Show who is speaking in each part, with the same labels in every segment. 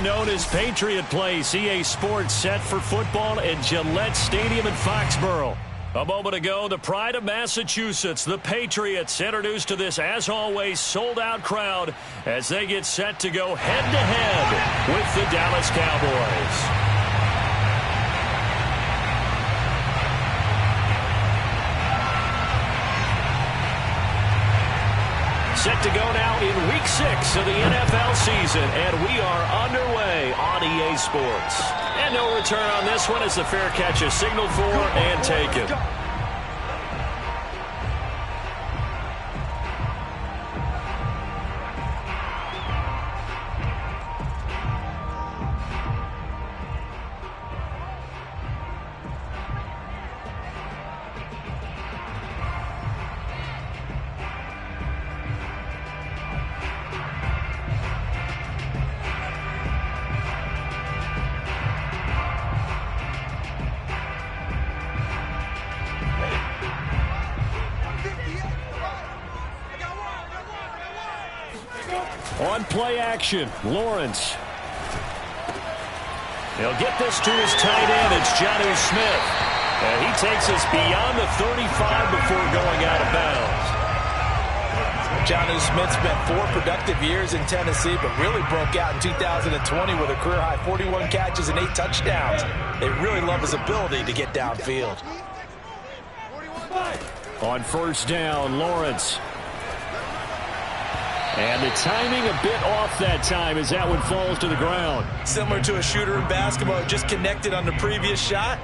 Speaker 1: arena known as Patriot Place. EA Sports set for football at Gillette Stadium in Foxborough. A moment ago, the pride of Massachusetts, the Patriots, introduced to this, as always, sold-out crowd as they get set to go head-to-head with the Dallas Cowboys. Set to go now in Week 6 of the NFL season, and we are underway on EA Sports. And no return on this one as the fair catch is signaled for and taken. On play action, Lawrence. He'll get this to his tight end. It's Jonnu Smith. And he takes us beyond the 35 before going out of bounds.
Speaker 2: Jonnu Smith spent 4 productive years in Tennessee, but really broke out in 2020 with a career-high 41 catches and 8 touchdowns. They really love his ability to get downfield.
Speaker 1: On first down, Lawrence. And the timing a bit off that time as that one falls to the ground.
Speaker 2: Similar to a shooter in basketball, just connected on the previous shot.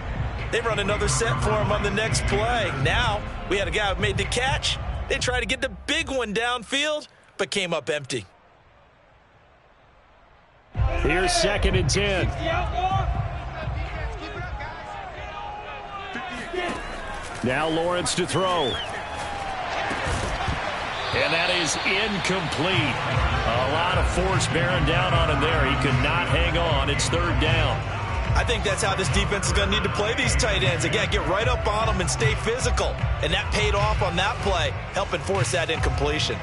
Speaker 2: They run another set for him on the next play. Now, we had a guy who made the catch. They tried to get the big one downfield, but came up empty.
Speaker 1: Here's 2nd and 10. Now Lawrence to throw. And that is incomplete. A lot of force bearing down on him there. He could not hang on. It's 3rd down.
Speaker 2: I think that's how this defense is going to need to play these tight ends. Again, get right up on them and stay physical. And that paid off on that play, helping force that incompletion.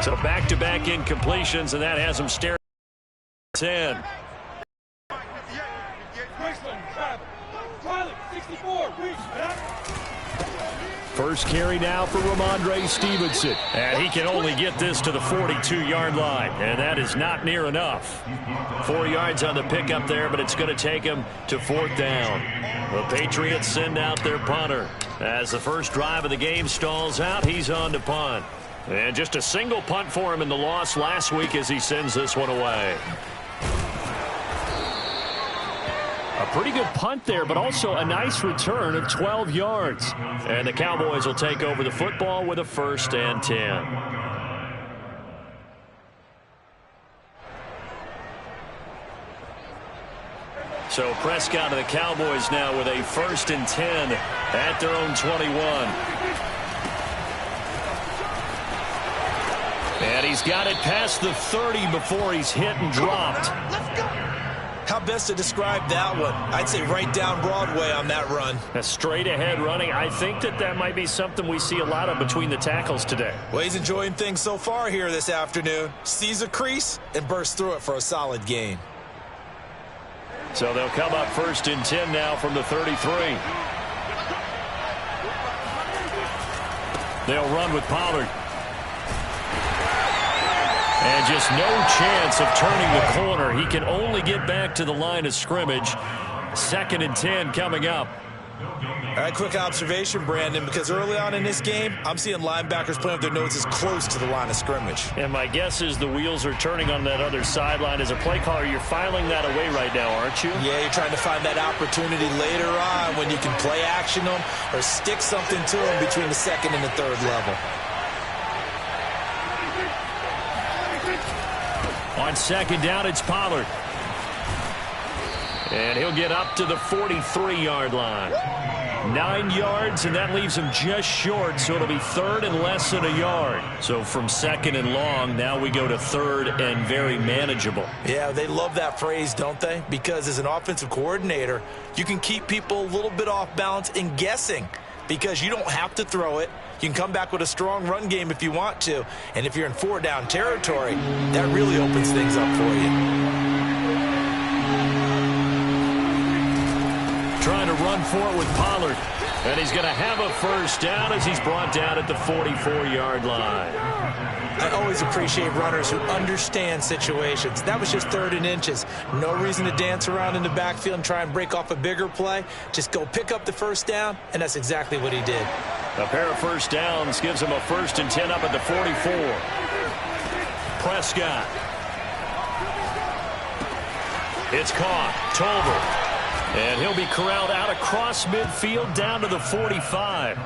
Speaker 1: So back-to-back incompletions, and that has him staring at 10. First carry now for Ramondre Stevenson. And he can only get this to the 42-yard line. And that is not near enough. 4 yards on the pickup there, but it's going to take him to 4th down. The Patriots send out their punter. As the first drive of the game stalls out, he's on to punt. And just a single punt for him in the loss last week as he sends this one away. A pretty good punt there, but also a nice return of 12 yards. And the Cowboys will take over the football with a 1st and 10. So Prescott of the Cowboys now with a 1st and 10 at their own 21. And he's got it past the 30 before he's hit and dropped.
Speaker 2: How best to describe that one? I'd say right down Broadway on that run.
Speaker 1: A straight ahead running. I think that might be something we see a lot of between the tackles today.
Speaker 2: Well, he's enjoying things so far here this afternoon. Sees a crease and bursts through it for a solid gain.
Speaker 1: So they'll come up 1st and 10 now from the 33. They'll run with Pollard. And just no chance of turning the corner. He can only get back to the line of scrimmage. 2nd and 10 coming up.
Speaker 2: All right, quick observation, Brandon, because early on in this game, I'm seeing linebackers playing with their noses close to the line of scrimmage.
Speaker 1: And my guess is the wheels are turning on that other sideline. As a play caller, you're filing that away right now, aren't you?
Speaker 2: Yeah, you're trying to find that opportunity later on when you can play action them or stick something to them between the 2nd and the 3rd level.
Speaker 1: On 2nd down, it's Pollard. And he'll get up to the 43-yard line. 9 yards, and that leaves him just short, so it'll be 3rd and less than a yard. So from 2nd and long, now we go to 3rd and very manageable.
Speaker 2: Yeah, they love that phrase, don't they? Because as an offensive coordinator, you can keep people a little bit off balance and guessing. because you don't have to throw it. You can come back with a strong run game if you want to. And if you're in 4-down territory, that really opens things up for you.
Speaker 1: Trying to run for it with Pollard. And he's going to have a first down as he's brought down at the 44-yard line.
Speaker 2: I always appreciate runners who understand situations. That was just 3rd and inches. No reason to dance around in the backfield and try and break off a bigger play. Just go pick up the first down, and that's exactly what he did.
Speaker 1: A pair of first downs gives him a 1st and 10 up at the 44. Prescott. It's caught. Tolbert. And he'll be corralled out across midfield down to the 45.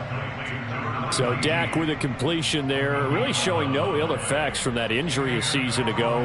Speaker 1: So Dak with a completion there, really showing no ill effects from that injury a season ago.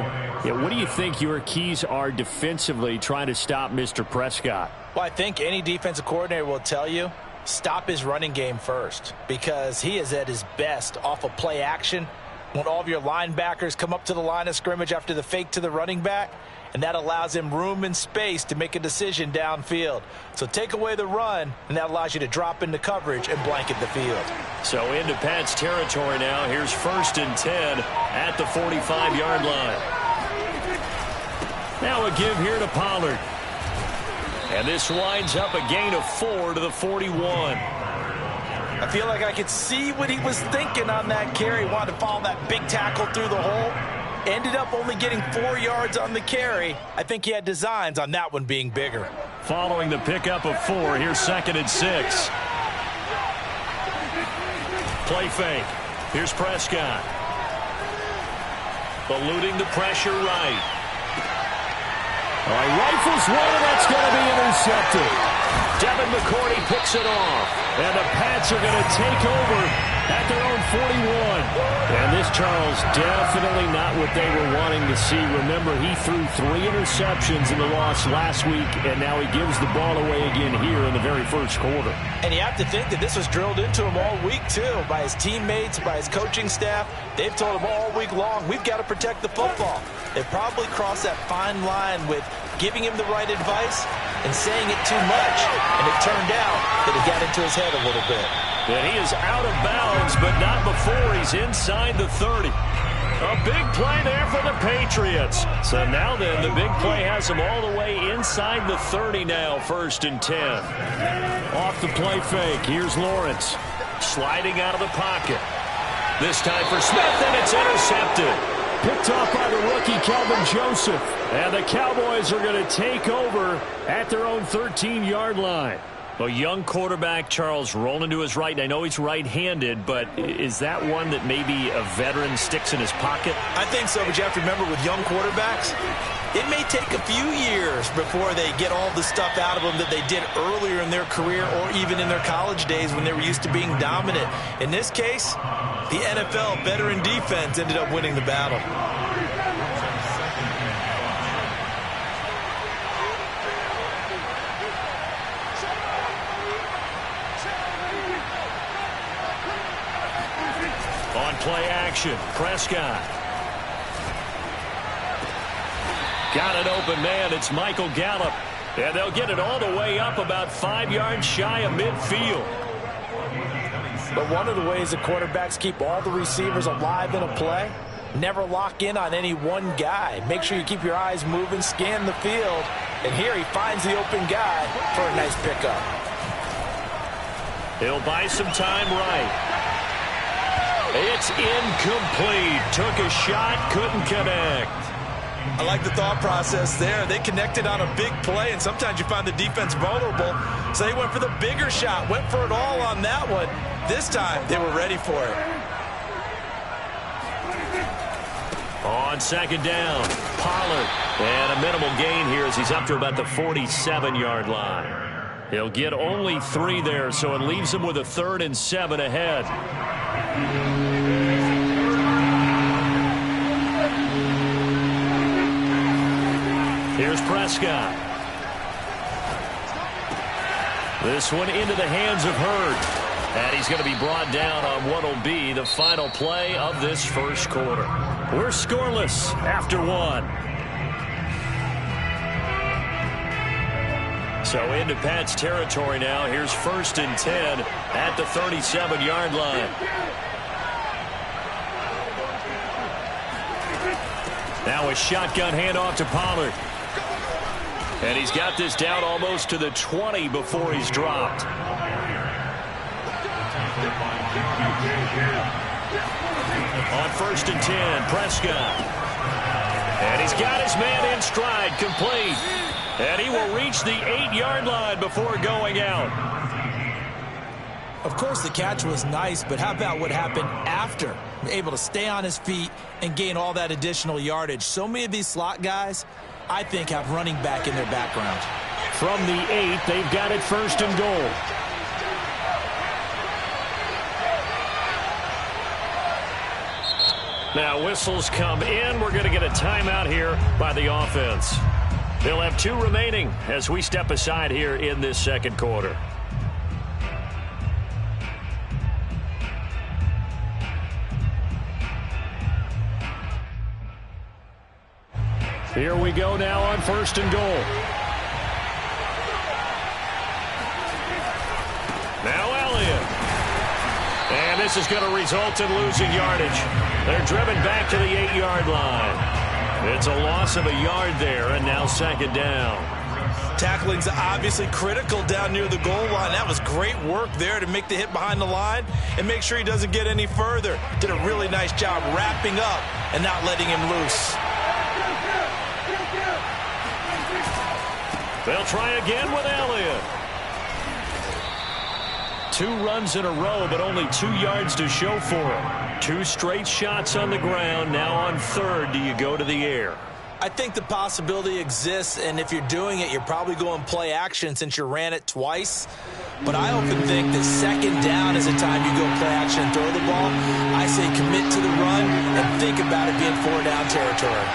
Speaker 1: Yeah, what do you think your keys are defensively trying to stop Mr. Prescott?
Speaker 2: Well, I think any defensive coordinator will tell you, stop his running game first, because he is at his best off of play action when all of your linebackers come up to the line of scrimmage after the fake to the running back, and that allows him room and space to make a decision downfield. So take away the run, and that allows you to drop into coverage and blanket the field.
Speaker 1: So into Pat's territory now. Here's 1st and 10 at the 45-yard line. Now a give here to Pollard. And this winds up a gain of 4 to the 41.
Speaker 2: I feel like I could see what he was thinking on that carry. He wanted to follow that big tackle through the hole. Ended up only getting 4 yards on the carry. I think he had designs on that one being bigger.
Speaker 1: Following the pickup of 4, here's 2nd and 6. Play fake. Here's Prescott. Eluding the pressure right. Rifles one, and that's going to be intercepted. Devin McCourty picks it off. And the Pats are going to take over at their own 41. And this, Charles, definitely not what they were wanting to see. Remember, he threw 3 interceptions in the loss last week, and now he gives the ball away again here in the very first quarter.
Speaker 2: And you have to think that this was drilled into him all week, too, by his teammates, by his coaching staff. They've told him all week long, we've got to protect the football. They've probably crossed that fine line with giving him the right advice and saying it too much. And it turned out that it got into his head a little bit.
Speaker 1: And he is out of bounds, but not before he's inside the 30. A big play there for the Patriots. So now then, the big play has him all the way inside the 30 now, 1st and 10. Off the play fake, here's Lawrence. Sliding out of the pocket. This time for Smith, and it's intercepted. Picked off by the rookie, Kelvin Joseph. And the Cowboys are going to take over at their own 13-yard line. A young quarterback, Charles, rolling to his right. And I know he's right-handed, but is that one that maybe a veteran sticks in his pocket?
Speaker 2: I think so, but you have to remember with young quarterbacks, it may take a few years before they get all the stuff out of them that they did earlier in their career or even in their college days when they were used to being dominant. In this case, the NFL veteran defense ended up winning the battle.
Speaker 1: On play action, Prescott. Got an open man. It's Michael Gallup. And they'll get it all the way up about 5 yards shy of midfield.
Speaker 2: But one of the ways that quarterbacks keep all the receivers alive in a play, never lock in on any one guy. Make sure you keep your eyes moving, scan the field. And here he finds the open guy for a nice pickup.
Speaker 1: He'll buy some time right. It's incomplete. Took a shot, couldn't connect.
Speaker 2: I like the thought process there. They connected on a big play, and sometimes you find the defense vulnerable. So they went for the bigger shot, went for it all on that one. This time, they were ready for it.
Speaker 1: On 2nd down, Pollard. And a minimal gain here as he's up to about the 47-yard line. He'll get only 3 there, so it leaves him with a 3rd and 7 ahead. Here's Prescott. This one into the hands of Hurd. And he's going to be brought down on what will be the final play of this first quarter. We're scoreless after 1. So into Pat's territory now. Here's 1st and 10 at the 37-yard line. Now a shotgun handoff to Pollard. And he's got this down almost to the 20 before he's dropped. On 1st and 10, Prescott. And he's got his man in stride, complete. And he will reach the 8-yard line before going out.
Speaker 2: Of course, the catch was nice, but how about what happened after? Able to stay on his feet and gain all that additional yardage. So many of these slot guys, I think, have running back in their background.
Speaker 1: From the 8, they've got it 1st and goal. Now whistles come in. We're going to get a timeout here by the offense. They'll have 2 remaining as we step aside here in this second quarter. Here we go now on 1st and goal. Now Elliott. And this is going to result in losing yardage. They're driven back to the 8-yard line. It's a loss of a yard there, and now 2nd down.
Speaker 2: Tackling's obviously critical down near the goal line. That was great work there to make the hit behind the line and make sure he doesn't get any further. Did a really nice job wrapping up and not letting him loose.
Speaker 1: They'll try again with Elliott. 2 runs in a row, but only 2 yards to show for him. 2 straight shots on the ground. Now on 3rd, do you go to the air?
Speaker 2: I think the possibility exists, and if you're doing it, you're probably going play action since you ran it twice. But I often think that 2nd down is the time you go play action and throw the ball. I say commit to the run and think about it being 4-down territory.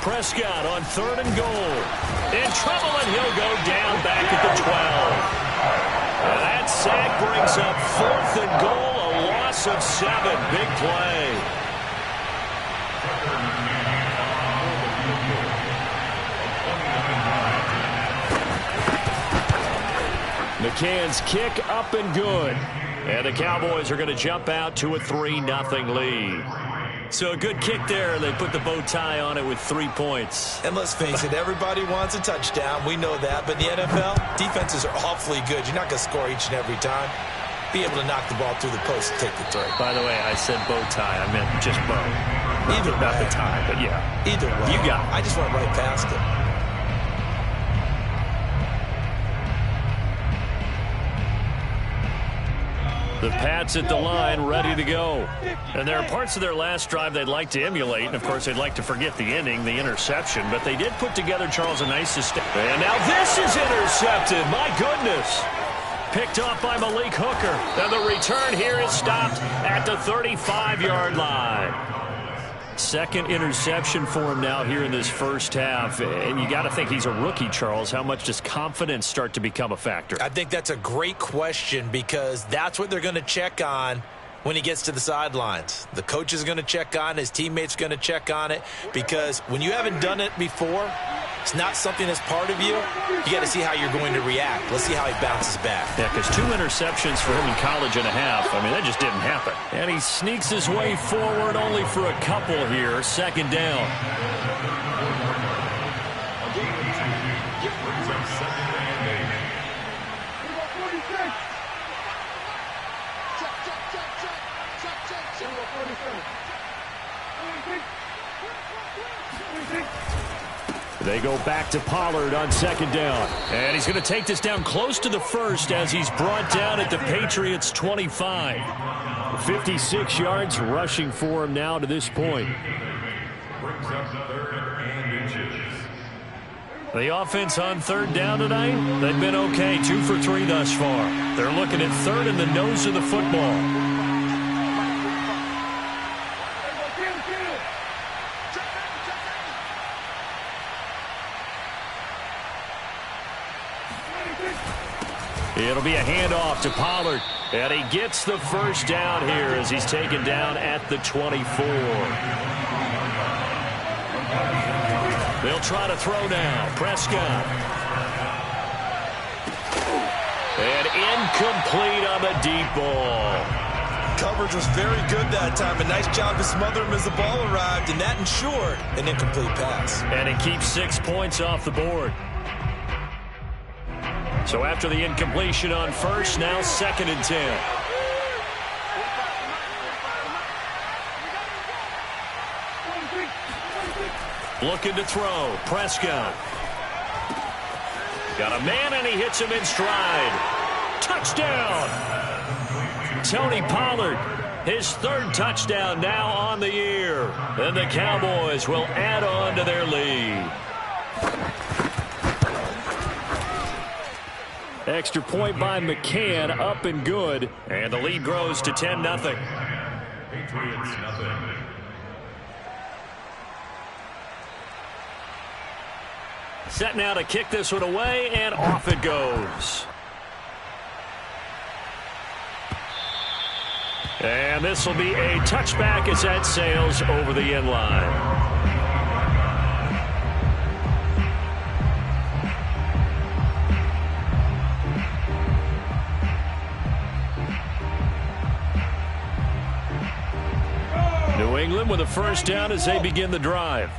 Speaker 1: Prescott on 3rd and goal. In trouble, and he'll go down back at the 12. And that sack brings up 4th and goal, a loss of 7. Big play. McCann's kick up and good. And the Cowboys are going to jump out to a 3-0 lead. So a good kick there. They put the bow tie on it with 3 points.
Speaker 2: And let's face it, everybody wants a touchdown. We know that. But in the NFL, defenses are awfully good. You're not going to score each and every time. Be able to knock the ball through the post and take the throw.
Speaker 1: By the way, I said bow tie. I meant just bow.
Speaker 2: Either way.
Speaker 1: Not the tie, but yeah.
Speaker 2: Either way.
Speaker 1: You got it.
Speaker 2: I just went right past it.
Speaker 1: The Pats at the line, ready to go. And there are parts of their last drive they'd like to emulate. And, of course, they'd like to forget the ending, the interception. But they did put together, Charles, a nice system. And now this is intercepted. My goodness. Picked off by Malik Hooker. And the return here is stopped at the 35-yard line. 2nd interception for him now here in this first half. And you got to think he's a rookie, Charles. How much does confidence start to become a factor?
Speaker 2: I think that's a great question because that's what they're going to check on when he gets to the sidelines. The coach is going to check on it. His teammates are going to check on it because when you haven't done it before, it's not something that's part of you. You got to see how you're going to react. Let's see how he bounces back.
Speaker 1: Yeah, because 2 interceptions for him in college and a half. I mean, that just didn't happen. And he sneaks his way forward only for a couple here. 2nd down. They go back to Pollard on 2nd down. And he's going to take this down close to the 1st as he's brought down at the Patriots' 25. 56 yards rushing for him now to this point. The offense on 3rd down tonight, they've been okay. 2 for 3 thus far. They're looking at 3rd in the nose of the football. It'll be a handoff to Pollard. And he gets the first down here as he's taken down at the 24. They'll try to throw now. Prescott. And incomplete on the deep ball.
Speaker 2: Coverage was very good that time. A nice job to smother him as the ball arrived, and that ensured an incomplete pass.
Speaker 1: And it keeps 6 points off the board. So after the incompletion on first, now 2nd and 10. Looking to throw. Prescott. Got a man, and he hits him in stride. Touchdown! Tony Pollard, his 3rd touchdown now on the year. And the Cowboys will add on to their lead. Extra point by McCann, up and good. And the lead grows to 10-0.
Speaker 3: Patriots, nothing.
Speaker 1: Set now to kick this one away, and off it goes. And this will be a touchback as that sails over the end line. New England with a first down as they begin the drive.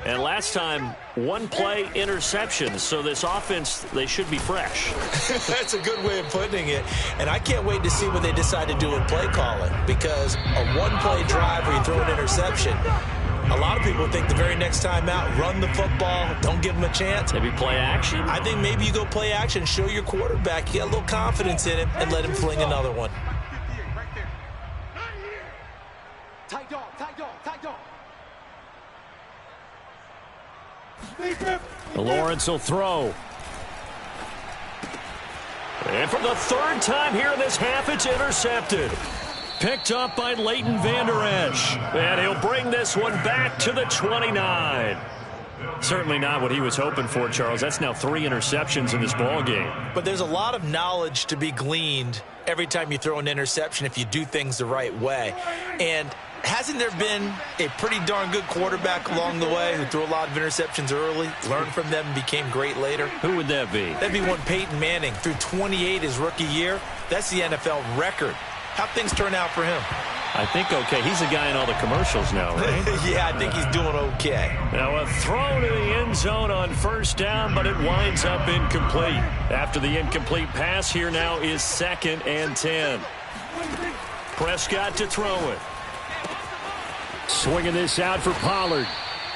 Speaker 1: And last time, 1-play interception. So this offense, they should be fresh.
Speaker 2: That's a good way of putting it. And I can't wait to see what they decide to do with play calling. Because a 1-play drive where you throw an interception, a lot of people think the very next time out, run the football, don't give them a chance.
Speaker 1: Maybe play action?
Speaker 2: I think maybe you go play action, show your quarterback you got a little confidence in him, and let him fling another one.
Speaker 4: Tight dog, tight dog, tight dog.
Speaker 1: Lawrence will throw. And for the 3rd time here in this half, it's intercepted. Picked up by Leighton Vander Esch. And he'll bring this one back to the 29. Certainly not what he was hoping for, Charles. That's now 3 interceptions in this ball game.
Speaker 2: But there's a lot of knowledge to be gleaned every time you throw an interception if you do things the right way. And hasn't there been a pretty darn good quarterback along the way who threw a lot of interceptions early, learned from them, and became great later?
Speaker 1: Who would that be?
Speaker 2: That'd be one Peyton Manning. Threw 28 his rookie year. That's the NFL record. How'd things turn out for him?
Speaker 1: I think okay. He's the guy in all the commercials now, right?
Speaker 2: Yeah, I think he's doing okay.
Speaker 1: Now a throw to the end zone on first down, but it winds up incomplete. After the incomplete pass, here now is 2nd and 10. Prescott to throw it. Swinging this out for Pollard.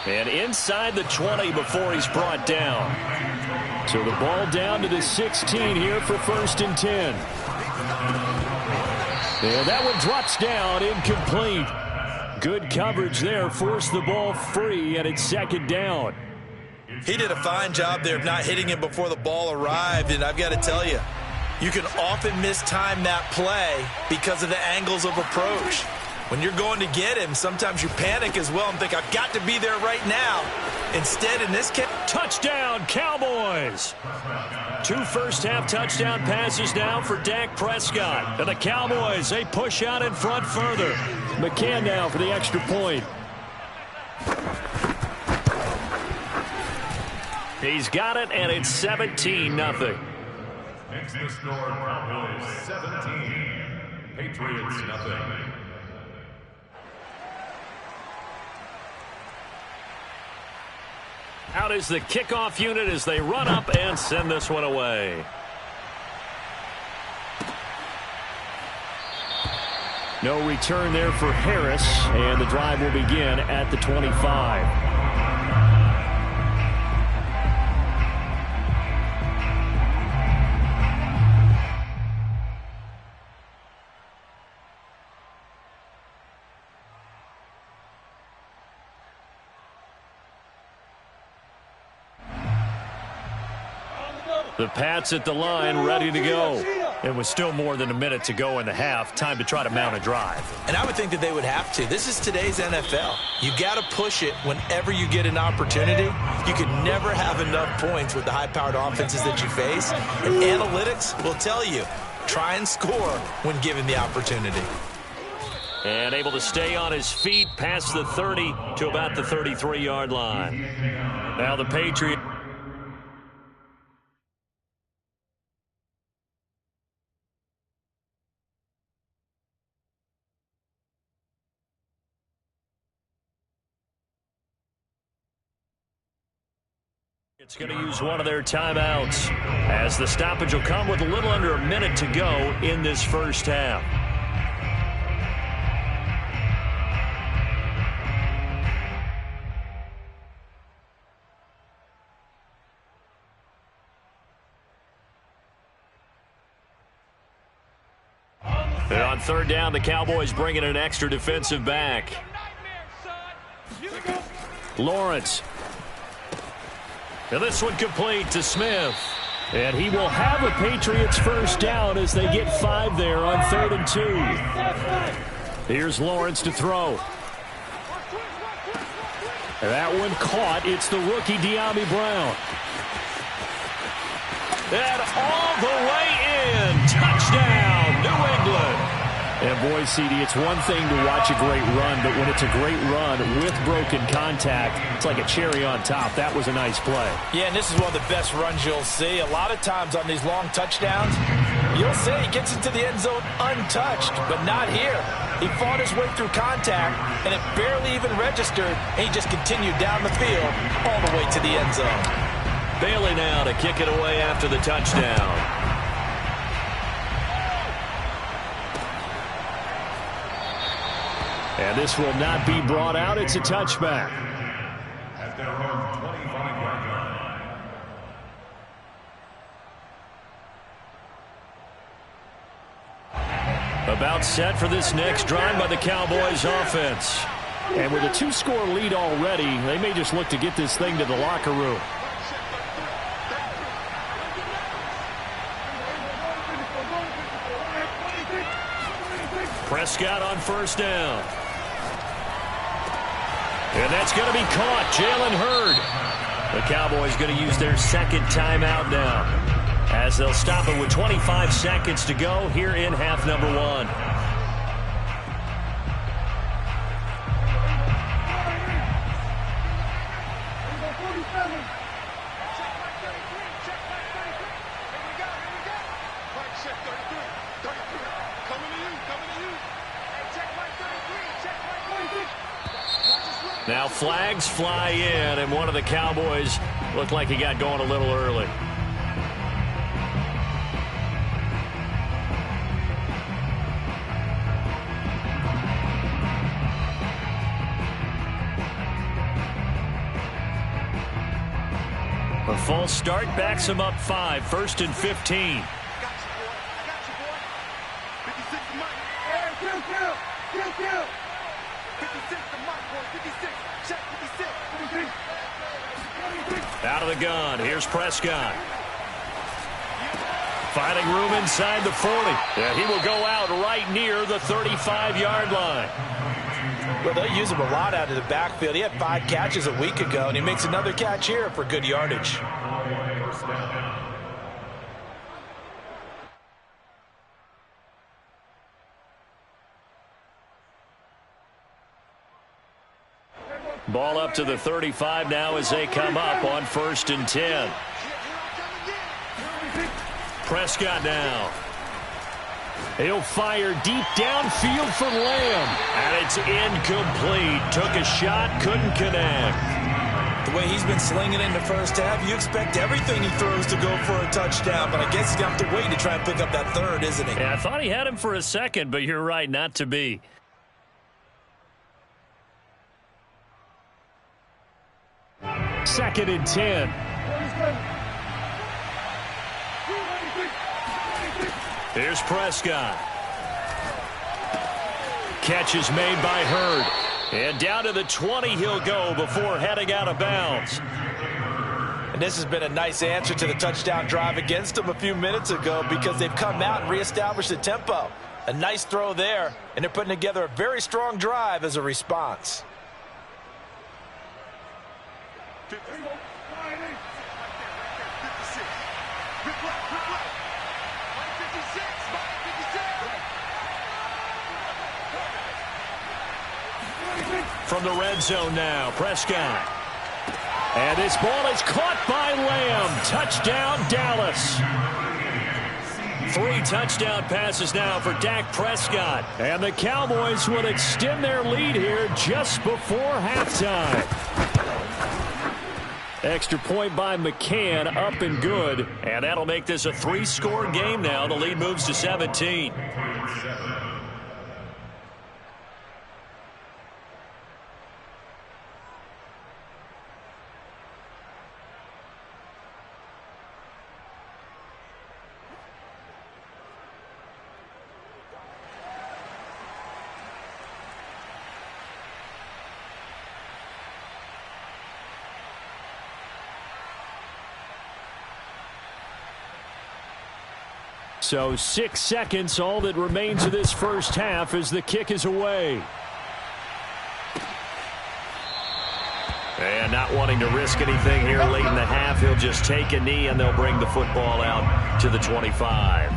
Speaker 1: And inside the 20 before he's brought down. So the ball down to the 16 here for 1st and 10. And that one drops down, incomplete. Good coverage there, forced the ball free, and it's 2nd down.
Speaker 2: He did a fine job there of not hitting him before the ball arrived, and I've got to tell you, you can often mistime that play because of the angles of approach. When you're going to get him, sometimes you panic as well and think, I've got to be there right now. Instead, in this case,
Speaker 1: touchdown, Cowboys. 2 first-half touchdown passes now for Dak Prescott. And the Cowboys, they push out in front further. McCann now for the extra point. He's got it, and it's 17-0.
Speaker 3: Next the score, Cowboys 17, Patriots nothing.
Speaker 1: Out is the kickoff unit as they run up and send this one away. No return there for Harris, and the drive will begin at the 25. The Pats at the line, ready to go. It was still more than a minute to go in the half. Time to try to mount a drive.
Speaker 2: And I would think that they would have to. This is today's NFL. You got to push it whenever you get an opportunity. You can never have enough points with the high-powered offenses that you face. And analytics will tell you, try and score when given the opportunity.
Speaker 1: And able to stay on his feet past the 30 to about the 33-yard line. Now the Patriots. It's going to use one of their timeouts as the stoppage will come with a little under a minute to go in this first half. And on third down, the Cowboys bring in an extra defensive back. Lawrence. And this one complete to Smith. And he will have a Patriots first down as they get 5 there on 3rd and 2. Here's Lawrence to throw. And that one caught. It's the rookie De'Ami Brown. And all the way in. Touchdown, New England. And boy, CD, it's one thing to watch a great run, but when it's a great run with broken contact, it's like a cherry on top. That was a nice play.
Speaker 2: Yeah, and this is one of the best runs you'll see. A lot of times on these long touchdowns, you'll see he gets into the end zone untouched, but not here. He fought his way through contact, and it barely even registered, and he just continued down the field all the way to the end zone.
Speaker 1: Bailey now to kick it away after the touchdown. And this will not be brought out. It's a touchback.
Speaker 3: At their own 25-yard line.
Speaker 1: About set for this next drive by the Cowboys offense. And with a 2-score lead already, they may just look to get this thing to the locker room. Prescott on first down. And that's going to be caught. Jalen Hurd. The Cowboys going to use their second timeout now, as they'll stop it with 25 seconds to go here in half number 1. Now flags fly in, and one of the Cowboys looked like he got going a little early. A false start backs him up 5, 1st and 15. Out of the gun. Here's Prescott. Finding room inside the 40. And he will go out right near the 35-yard line.
Speaker 2: Well, they use him a lot out of the backfield. He had 5 catches a week ago, and he makes another catch here for good yardage.
Speaker 1: Ball up to the 35 now as they come up on 1st and 10. Prescott now. He'll fire deep downfield for Lamb. And it's incomplete. Took a shot, couldn't connect.
Speaker 2: The way he's been slinging in the first half, you expect everything he throws to go for a touchdown. But I guess he's going to have to wait to try and pick up that third, isn't he?
Speaker 1: Yeah, I thought he had him for a second, but you're right, not to be. Second and 10. Here's Prescott. Catch is made by Hurd. And down to the 20 he'll go before heading out of bounds.
Speaker 2: And this has been a nice answer to the touchdown drive against them a few minutes ago because they've come out and reestablished the tempo. A nice throw there, and they're putting together a very strong drive as a response.
Speaker 1: From the red zone now, Prescott. And this ball is caught by Lamb. Touchdown, Dallas. 3 touchdown passes now for Dak Prescott. And the Cowboys will extend their lead here just before halftime. Extra point by McCann, up and good. And that'll make this a 3-score game now. The lead moves to 17. So 6 seconds, all that remains of this first half as the kick is away. And not wanting to risk anything here late in the half, he'll just take a knee and they'll bring the football out to the 25.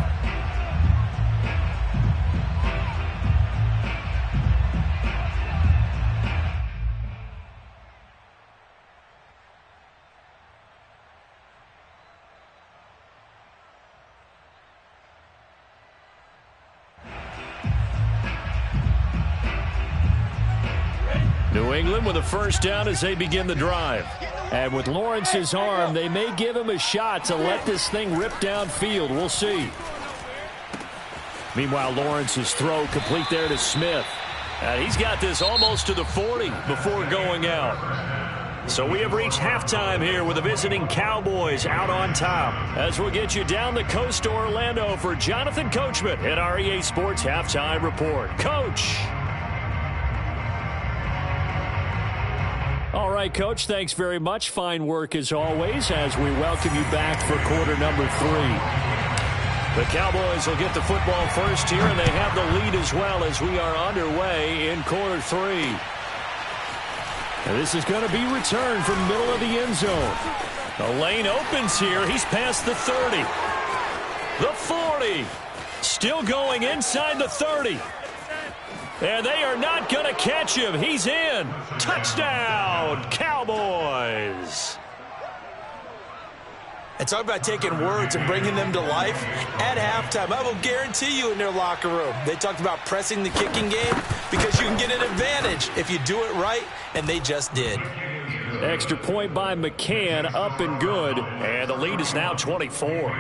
Speaker 1: New England with a first down as they begin the drive. And with Lawrence's arm, they may give him a shot to let this thing rip downfield. We'll see. Meanwhile, Lawrence's throw complete there to Smith. And he's got this almost to the 40 before going out. So we have reached halftime here with the visiting Cowboys out on top. As we'll get you down the coast to Orlando for Jonathan Coachman at our EA Sports Halftime Report. Coach. All right, Coach, thanks very much. Fine work as always as we welcome you back for quarter number 3. The Cowboys will get the football first here, and they have the lead as well as we are underway in quarter 3. And this is going to be returned from middle of the end zone. The lane opens here. He's past the 30. The 40. Still going inside the 30. And they are not going to catch him. He's in. Touchdown, Cowboys.
Speaker 2: And talk about taking words and bringing them to life. At halftime, I will guarantee you in their locker room, they talked about pressing the kicking game because you can get an advantage if you do it right, and they just did.
Speaker 1: Extra point by McCann, up and good. And the lead is now 24.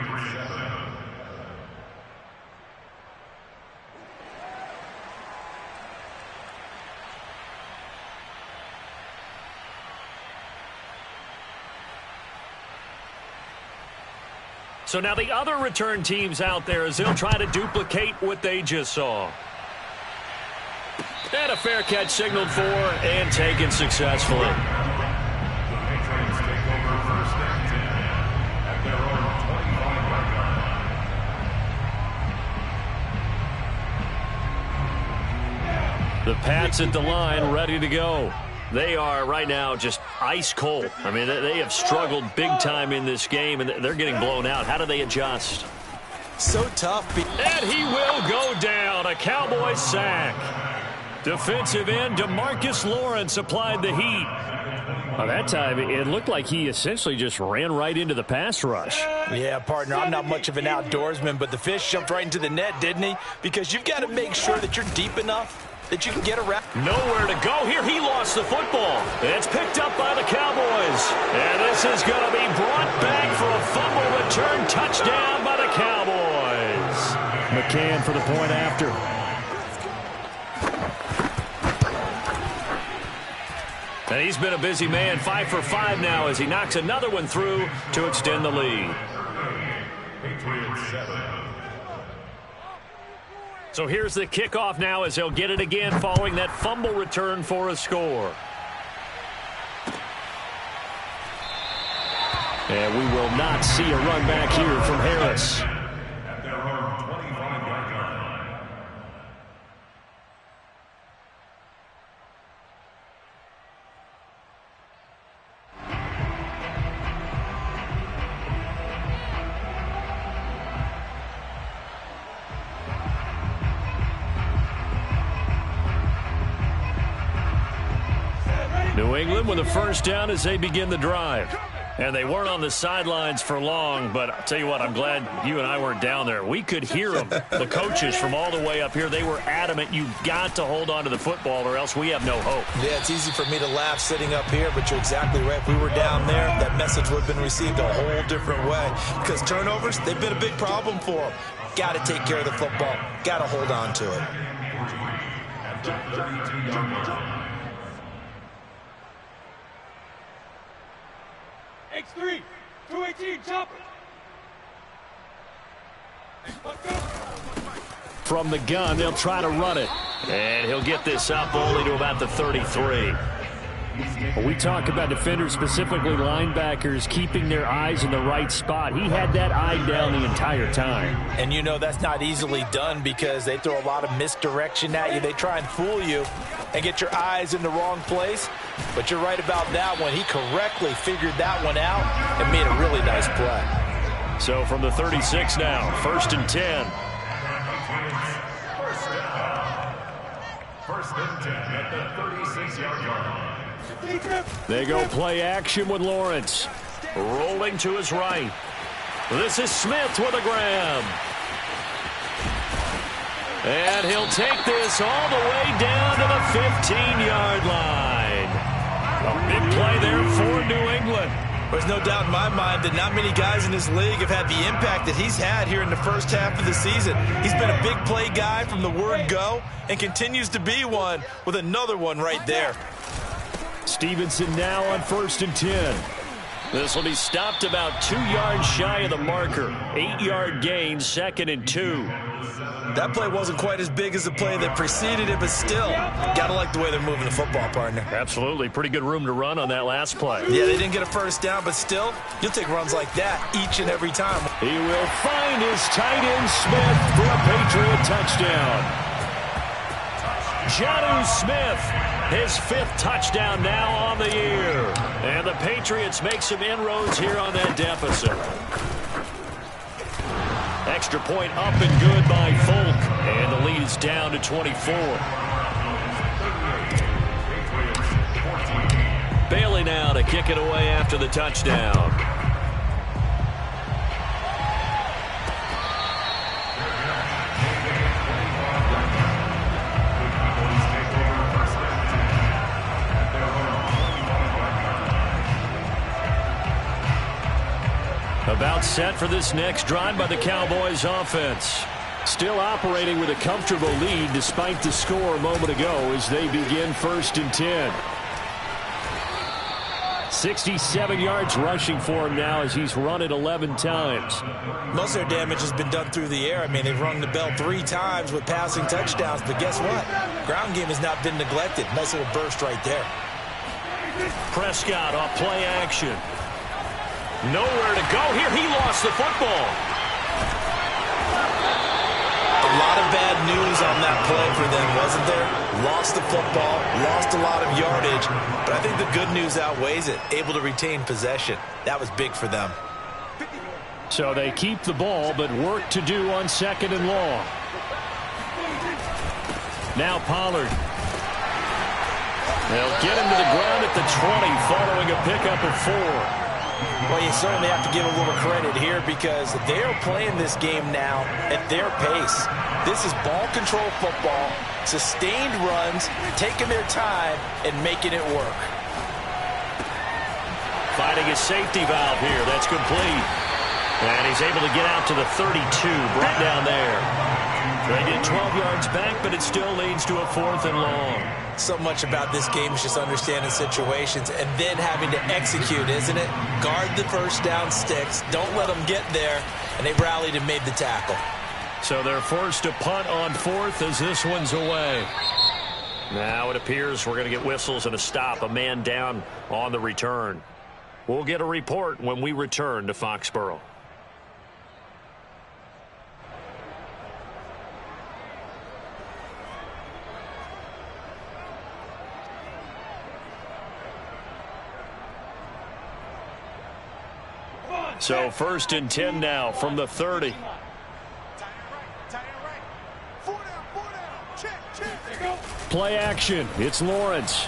Speaker 1: So now the other return teams out there as they'll try to duplicate what they just saw. And a fair catch signaled for and taken successfully.
Speaker 3: The Patriots take over first and 10 at their own 25-yard line.
Speaker 1: The Pats at the line, ready to go. They are right now just ice cold. I mean, they have struggled big time in this game, and they're getting blown out. How do they adjust?
Speaker 2: So tough.
Speaker 1: And he will go down. A Cowboy sack. Defensive end DeMarcus Lawrence applied the heat. Well, that time, it looked like he essentially just ran right into the pass rush.
Speaker 2: Yeah, partner, I'm not much of an outdoorsman, but the fish jumped right into the net, didn't he? Because you've got to make sure that you're deep enough that you can get around.
Speaker 1: Nowhere to go here. He lost the football. It's picked up by the Cowboys. And this is going to be brought back for a fumble return touchdown by the Cowboys. McCann for the point after. And he's been a busy man, 5 for 5 now as he knocks another one through to extend the lead.
Speaker 3: Patriots 7.
Speaker 1: So here's the kickoff now as they'll get it again following that fumble return for a score. And we will not see a run back here from Harris.
Speaker 3: At their own 25-yard line.
Speaker 1: New England with a first down as they begin the drive. And they weren't on the sidelines for long, but I'll tell you what, I'm glad you and I weren't down there. We could hear them, the coaches from all the way up here. They were adamant, you've got to hold on to the football or else we have no hope.
Speaker 2: Yeah, it's easy for me to laugh sitting up here, but you're exactly right. If we were down there, that message would have been received a whole different way. Because turnovers, they've been a big problem for them. Got to take care of the football. Got to hold on to it.
Speaker 4: X3, 218, chopper.
Speaker 1: From the gun, they'll try to run it. And he'll get this up only to about the 33. When we talk about defenders, specifically linebackers, keeping their eyes in the right spot, he had that eye down the entire time.
Speaker 2: And you know that's not easily done because they throw a lot of misdirection at you. They try and fool you and get your eyes in the wrong place. But you're right about that one. He correctly figured that one out and made a really nice play.
Speaker 1: So from the 36 now, 1st and 10.
Speaker 3: First and 10 at the 36-yard line.
Speaker 1: They go play action with Lawrence. Rolling to his right. This is Smith with a grab. And he'll take this all the way down to the 15-yard line. A big play there for New England.
Speaker 2: There's no doubt in my mind that not many guys in this league have had the impact that he's had here in the first half of the season. He's been a big play guy from the word go and continues to be one with another one right there.
Speaker 1: Stevenson now on 1st and 10. This will be stopped about 2 yards shy of the marker. 8-yard gain, 2nd and 2.
Speaker 2: That play wasn't quite as big as the play that preceded it, but still, gotta like the way they're moving the football, partner.
Speaker 1: Absolutely. Pretty good room to run on that last play.
Speaker 2: Yeah, they didn't get a first down, but still, you'll take runs like that each and every time.
Speaker 1: He will find his tight end, Smith, for a Patriot touchdown. Jonnu Smith, his 5th touchdown now on the year. And the Patriots make some inroads here on that deficit. Extra point up and good by Folk. And the lead is down to 24. Bailey now to kick it away after the touchdown. About set for this next drive by the Cowboys offense. Still operating with a comfortable lead despite the score a moment ago as they begin 1st and 10. 67 yards rushing for him now as he's run it 11 times.
Speaker 2: Most of their damage has been done through the air. I mean, they've rung the bell 3 times with passing touchdowns, but guess what? Ground game has not been neglected. Nice little burst right there.
Speaker 1: Prescott off play action. Nowhere to go here. He lost the football.
Speaker 2: A lot of bad news on that play for them, wasn't there? Lost the football, lost a lot of yardage, but I think the good news outweighs it. Able to retain possession. That was big for them.
Speaker 1: So they keep the ball, but work to do on 2nd and long. Now Pollard. They'll get him to the ground at the 20 following a pickup of 4.
Speaker 2: Well, you certainly have to give a little credit here because they are playing this game now at their pace. This is ball control football, sustained runs, taking their time, and making it work.
Speaker 1: Finding a safety valve here. That's complete. And he's able to get out to the 32, brought down there. They get 12 yards back, but it still leads to a 4th and long.
Speaker 2: So much about this game is just understanding situations and then having to execute, isn't it? Guard the first down sticks. Don't let them get there. And they rallied and made the tackle.
Speaker 1: So they're forced to punt on 4th as this one's away. Now it appears we're going to get whistles and a stop. A man down on the return. We'll get a report when we return to Foxborough. So 1st and 10 now from the 30. Play action. It's Lawrence.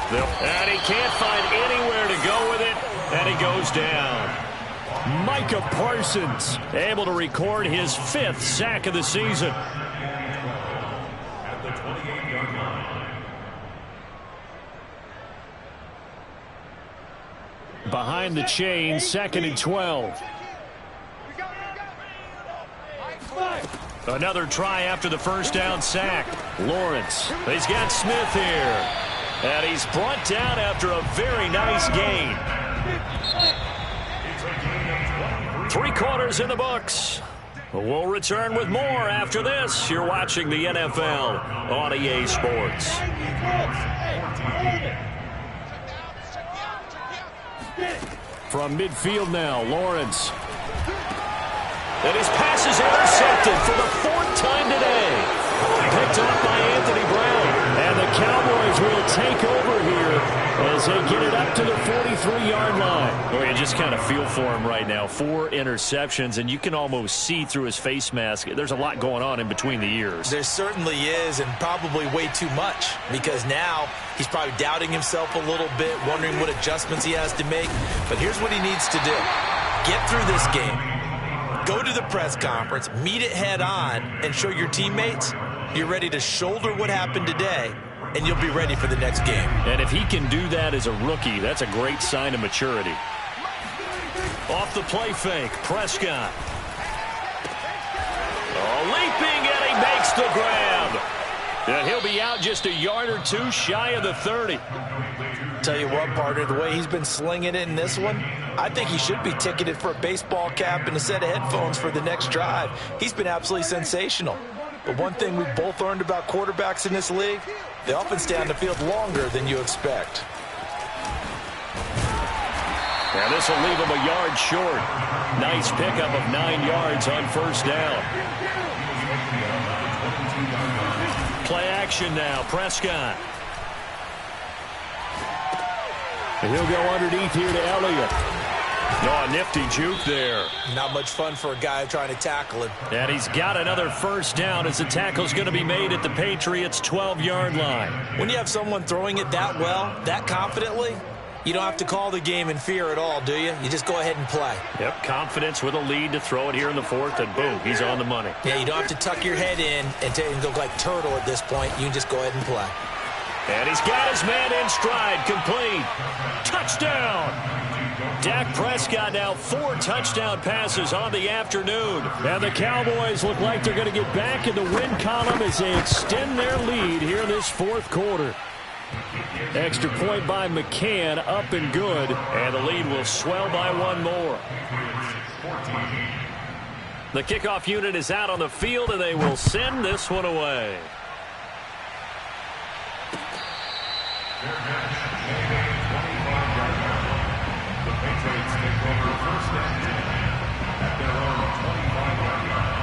Speaker 1: And he can't find anywhere to go with it. And he goes down. Micah Parsons able to record his 5th sack of the season.
Speaker 3: At the 28-yard line.
Speaker 1: Behind the chain, 2nd and 12. Another try after the first down sack. Lawrence. He's got Smith here. And he's brought down after a very nice gain. 3 quarters in the books. We'll return with more after this. You're watching the NFL on EA Sports. From midfield now, Lawrence. And his pass is intercepted for the 4th time today. Picked off by Anthony Brown. And the Cowboys will take over here as they get it up to the 43-yard line. Well, you just kind of feel for him right now. 4 interceptions, and you can almost see through his face mask. There's a lot going on in between the ears.
Speaker 2: There certainly is, and probably way too much, because now he's probably doubting himself a little bit, wondering what adjustments he has to make. But here's what he needs to do. Get through this game. Go to the press conference, meet it head on, and show your teammates you're ready to shoulder what happened today, and you'll be ready for the next game.
Speaker 1: And if he can do that as a rookie, that's a great sign of maturity. Off the play fake, Prescott. Leaping, and he makes the grab. And he'll be out just a yard or 2 shy of the 30.
Speaker 2: Tell you what, partner, the way he's been slinging it in this one, I think he should be ticketed for a baseball cap and a set of headphones for the next drive. He's been absolutely sensational. But one thing we've both learned about quarterbacks in this league, they often stay on the field longer than you expect.
Speaker 1: Now this will leave him a yard short. Nice pickup of 9 yards on 1st down. Play action now, Prescott. And he'll go underneath here to Elliott. Oh, a nifty juke there.
Speaker 2: Not much fun for a guy trying to tackle him.
Speaker 1: And he's got another 1st down as the tackle's going to be made at the Patriots' 12-yard line.
Speaker 2: When you have someone throwing it that well, that confidently, you don't have to call the game in fear at all, do you? You just go ahead and play.
Speaker 1: Yep, confidence with a lead to throw it here in the 4th, and boom, he's on the money.
Speaker 2: Yeah, you don't have to tuck your head in and look like turtle at this point. You can just go ahead and play.
Speaker 1: And he's got his man in stride, complete. Touchdown! Dak Prescott now 4 touchdown passes on the afternoon. And the Cowboys look like they're going to get back in the win column as they extend their lead here in this 4th quarter. Extra point by McCann, up and good. And the lead will swell by 1 more. The kickoff unit is out on the field, and they will send this one away.
Speaker 3: The Patriots take over 1st and 10 at their own 25-yard line.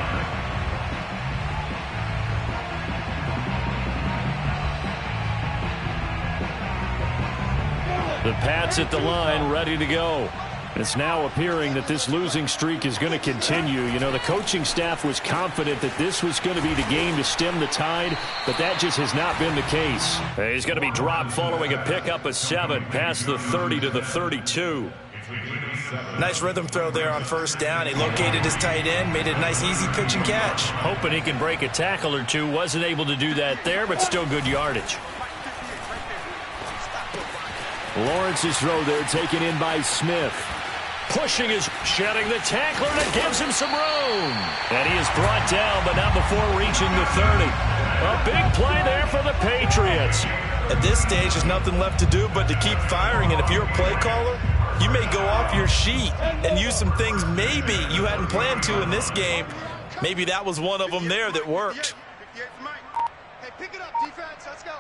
Speaker 1: The Pats at the line, ready to go. It's now appearing that this losing streak is going to continue. You know, the coaching staff was confident that this was going to be the game to stem the tide, but that just has not been the case. He's going to be dropped following a pickup of 7 past the 30 to the 32.
Speaker 2: Nice rhythm throw there on 1st down. He located his tight end, made it a nice easy pitch and catch.
Speaker 1: Hoping he can break a tackle or 2. Wasn't able to do that there, but still good yardage. Lawrence's throw there taken in by Smith. Pushing his, shedding the tackler, and it gives him some room. And he is brought down, but not before reaching the 30. A big play there for the Patriots.
Speaker 2: At this stage, there's nothing left to do but to keep firing. And if you're a play caller, you may go off your sheet and use some things maybe you hadn't planned to in this game. Maybe that was one of them there that worked.
Speaker 4: Hey, pick it up, defense. Let's go.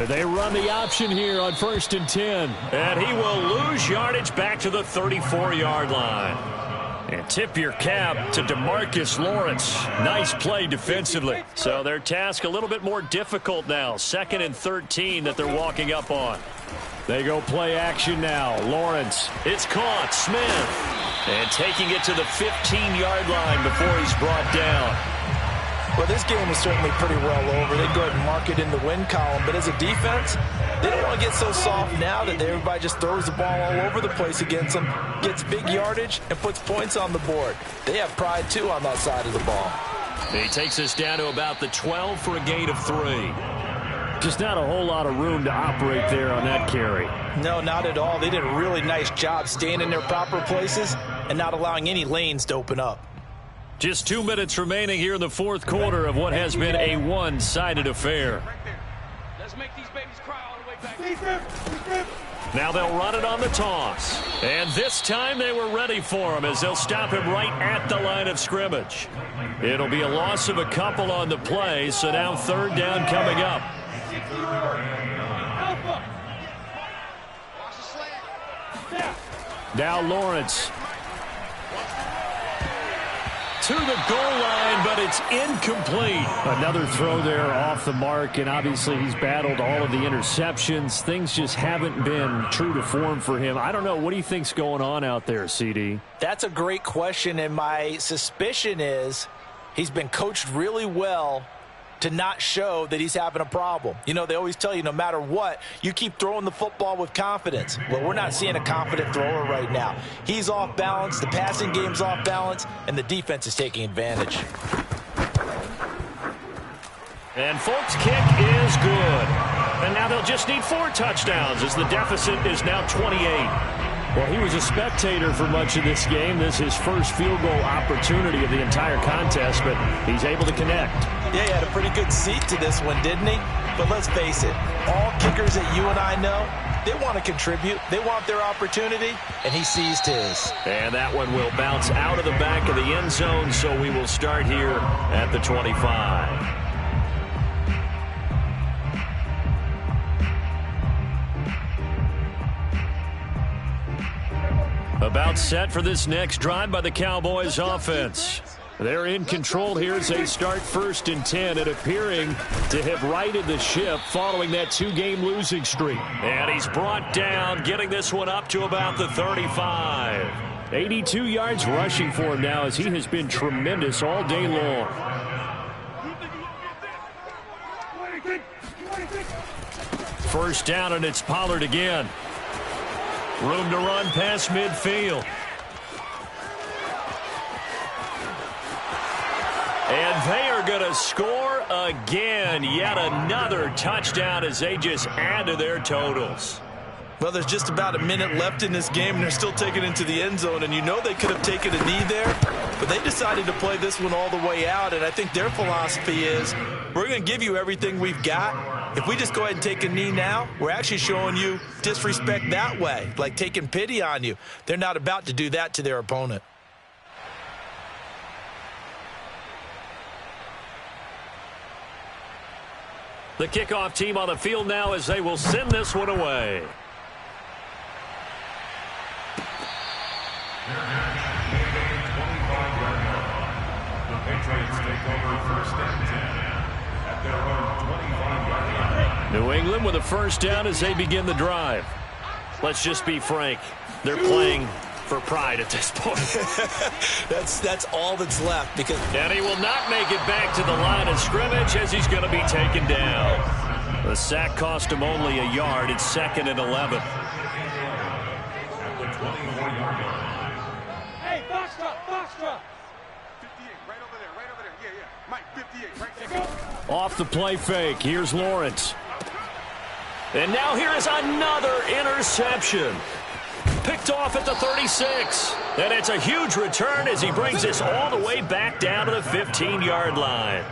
Speaker 1: They run the option here on 1st and 10. And he will lose yardage back to the 34-yard line. And tip your cap to DeMarcus Lawrence. Nice play defensively. So their task a little bit more difficult now. 2nd and 13 that they're walking up on. They go play action now. Lawrence. It's caught. Smith. And taking it to the 15-yard line before he's brought down.
Speaker 2: Well, this game is certainly pretty well over. They go ahead and mark it in the win column. But as a defense, they don't want to get so soft now that everybody just throws the ball all over the place against them, gets big yardage, and puts points on the board. They have pride, too, on that side of the ball.
Speaker 1: He takes us down to about the 12 for a gain of 3. Just not a whole lot of room to operate there on that carry.
Speaker 2: No, not at all. They did a really nice job staying in their proper places and not allowing any lanes to open up.
Speaker 1: Just 2 minutes remaining here in the 4th quarter of what has been a one-sided affair.
Speaker 4: Let's make these babies cry all the way back.
Speaker 1: Now they'll run it on the toss. And this time they were ready for him as they'll stop him right at the line of scrimmage. It'll be a loss of a couple on the play, so now 3rd down coming up. Now Lawrence. To the goal line, but it's incomplete. Another throw there off the mark, and obviously he's battled all of the interceptions. Things just haven't been true to form for him. I don't know. What do you think's going on out there, CD?
Speaker 2: That's a great question, and my suspicion is he's been coached really well to not show that he's having a problem. You know, they always tell you no matter what, you keep throwing the football with confidence. Well, we're not seeing a confident thrower right now. He's off balance, the passing game's off balance, and the defense is taking advantage.
Speaker 1: And Folk's kick is good. And now they'll just need 4 touchdowns as the deficit is now 28. Well, he was a spectator for much of this game. This is his first field goal opportunity of the entire contest, but he's able to connect.
Speaker 2: Yeah, he had a pretty good seat to this one, didn't he? But let's face it, all kickers that you and I know, they want to contribute. They want their opportunity, and he seized his.
Speaker 1: And that one will bounce out of the back of the end zone, so we will start here at the 25. About set for this next drive by the Cowboys offense. They're in control here as they start 1st and 10 and appearing to have righted the ship following that 2-game losing streak. And he's brought down, getting this one up to about the 35. 82 yards rushing for him now as he has been tremendous all day long. First down, and it's Pollard again. Room to run past midfield. And they are going to score again. Yet another touchdown as they just add to their totals.
Speaker 2: Well, there's just about a minute left in this game, and they're still taking it into the end zone. And you know they could have taken a knee there, but they decided to play this one all the way out. And I think their philosophy is, we're going to give you everything we've got. If we just go ahead and take a knee now, we're actually showing you disrespect that way, like taking pity on you. They're not about to do that to their opponent.
Speaker 1: The kickoff team on the field now as they will send this one away.
Speaker 3: The Patriots take over 1st and 10 at their own 25-yard line.
Speaker 1: New England with a first down as they begin the drive. Let's just be frank. They're playing for pride at this point.
Speaker 2: That's all that's left.
Speaker 1: And he will not make it back to the line of scrimmage as he's going to be taken down. The sack cost him only a yard. It's 2nd and 11.
Speaker 3: At the 24-yard line.
Speaker 4: Hey, Foxtrot. 58, right over there. Yeah. Mike, 58, right there.
Speaker 1: Off the play fake. Here's Lawrence. And now here is another interception. Picked off at the 36. And it's a huge return as he brings this all the way back down to the 15-yard line.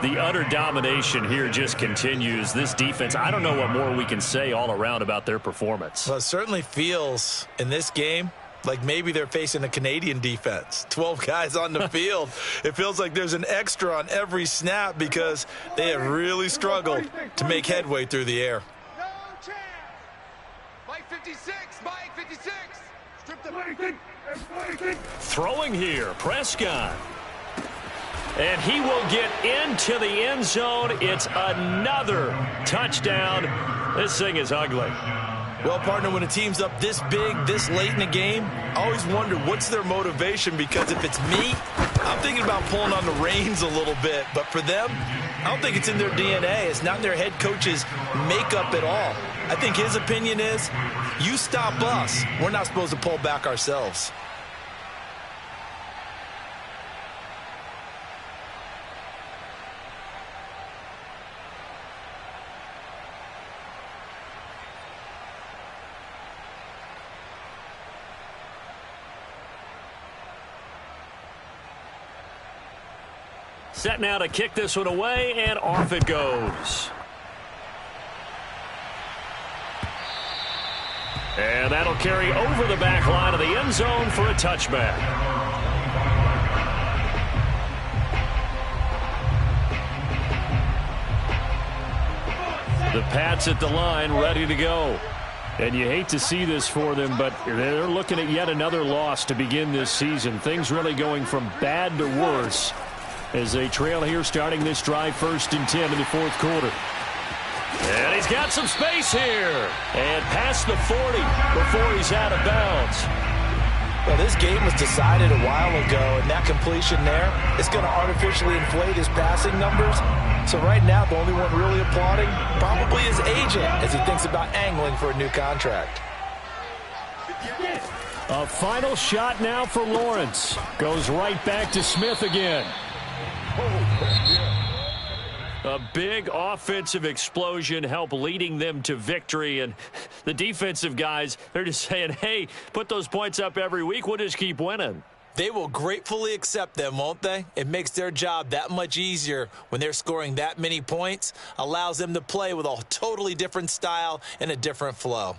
Speaker 1: The utter domination here just continues. This defense, I don't know what more we can say all around about their performance.
Speaker 2: Well, it certainly feels in this game Like maybe they're facing a Canadian defense. 12 guys on the field. It feels like there's an extra on every snap because they have really struggled to make headway through the air.
Speaker 4: No chance. Mike 56. Mike 56. Strip the
Speaker 1: Throwing here, Prescott. And he will get into the end zone. It's another touchdown. This thing is ugly.
Speaker 2: Well, partner, when a team's up this big, this late in the game, I always wonder what's their motivation, because if it's me, I'm thinking about pulling on the reins a little bit. But for them, I don't think it's in their DNA. It's not in their head coach's makeup at all. I think his opinion is, you stop us, we're not supposed to pull back ourselves.
Speaker 1: Set now to kick this one away, and off it goes. And that'll carry over the back line of the end zone for a touchback. The Pats at the line, ready to go. And you hate to see this for them, but they're looking at yet another loss to begin this season. Things really going from bad to worse as they trail here, starting this drive 1st and 10 in the 4th quarter. And he's got some space here. And past the 40 before he's out of bounds.
Speaker 2: Well, this game was decided a while ago, and that completion there is going to artificially inflate his passing numbers. So right now, the only one really applauding probably his agent as he thinks about angling for a new contract.
Speaker 1: A final shot now for Lawrence. Goes right back to Smith again. A big offensive explosion helped leading them to victory, and the defensive guys, they're just saying, hey, put those points up every week, we'll just keep winning.
Speaker 2: They will gratefully accept them, won't they? It makes their job that much easier when they're scoring that many points, allows them to play with a totally different style and a different flow.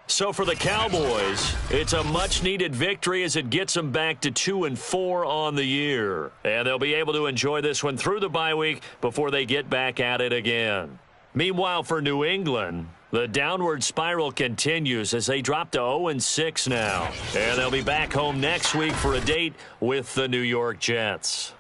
Speaker 1: So for the Cowboys, it's a much-needed victory as it gets them back to 2-4 on the year. And they'll be able to enjoy this one through the bye week before they get back at it again. Meanwhile, for New England, the downward spiral continues as they drop to 0-6 now. And they'll be back home next week for a date with the New York Jets.